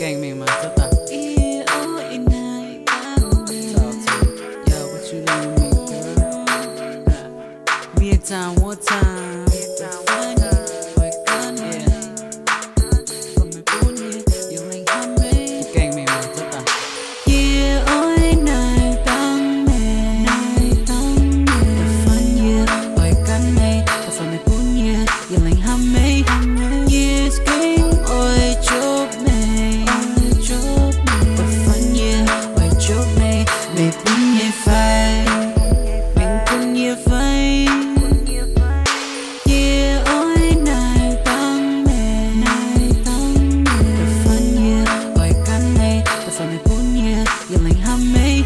gang me, man. Talk to. Yeah, what you doing with me, girl? Me a time, one time. Boy, gun, yeah. From my booty, you ain't got me. Gang me, man. Talk to. Yeah, ôi này tăng mê The fun yeah, ôi cắn mê The fun mê bún yeah, yêu lành ham mê Yeah, scream ôi chốt mê The fun yeah, ôi chốt mê Mê bún yeah phai Mình bún yeah phai Yeah, ôi này tăng mê The fun yeah, ôi cắn mê The fun mê bún yeah, yêu lành ham mê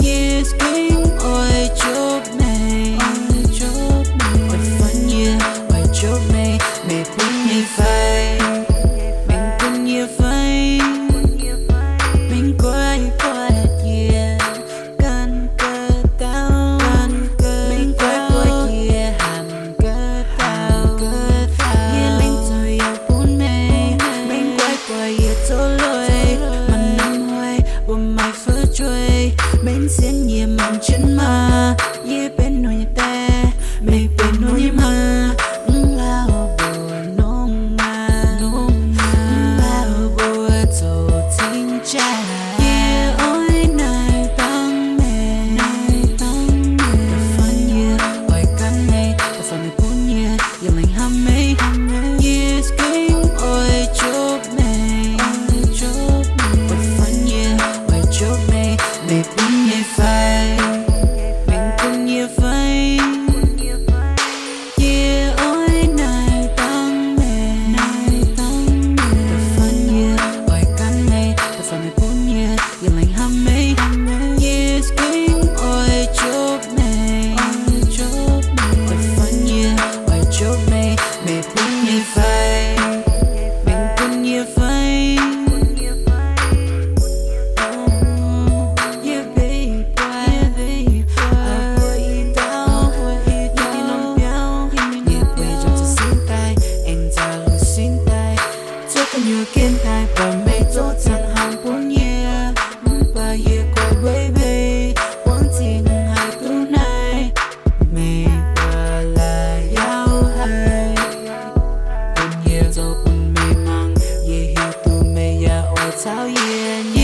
Yeah, scream ôi chốt mê The fun yeah, ôi chốt mê Mê bún yeah phai Mình bún yeah phai Mình quay yeah Căn cơ tao Mình quay yeah hàm cơ tao Yeah, linh rồi yêu bún mê Mình quay yeah tô lôi Mà năm hoài Bộ mày phơ chuối Mình xiên yeah mang chân mà Yeah, bên nồi nhà ta Mày bên nồi nhà mà Lao bùa nông mà Lao bùa tổ chính cha Yeah, ôi này tăng mê The fun yeah, ôi cắn mê The fun mê bún yeah, yêu lành ham mê Yeah, scream ôi chốt mê The fun yeah, ôi chốt mê Mê bún yeah phai Mình bún yeah phai Yeah, ôi này tăng mê The fun yeah, ôi cắn mê The fun mê bún yeah, yêu lành ham mê Yeah, scream ôi chốt mê The fun yeah, ôi chốt mê Mê bún yeah phai Mình bún yeah phai Yeah, baby, put it down Nhìn lòng béo Yeah, quay trong sự xin tay Anh ta luôn xin tay Cho con như kiên tay Và mê tốt chẳng hàng bốn yeah Và yeah, quay baby Quán tình hai tú này Mê và là giao hai Bốn yeah, dâu bốn mê mang Yeah, hiểu tu mê ya ôi thao yeah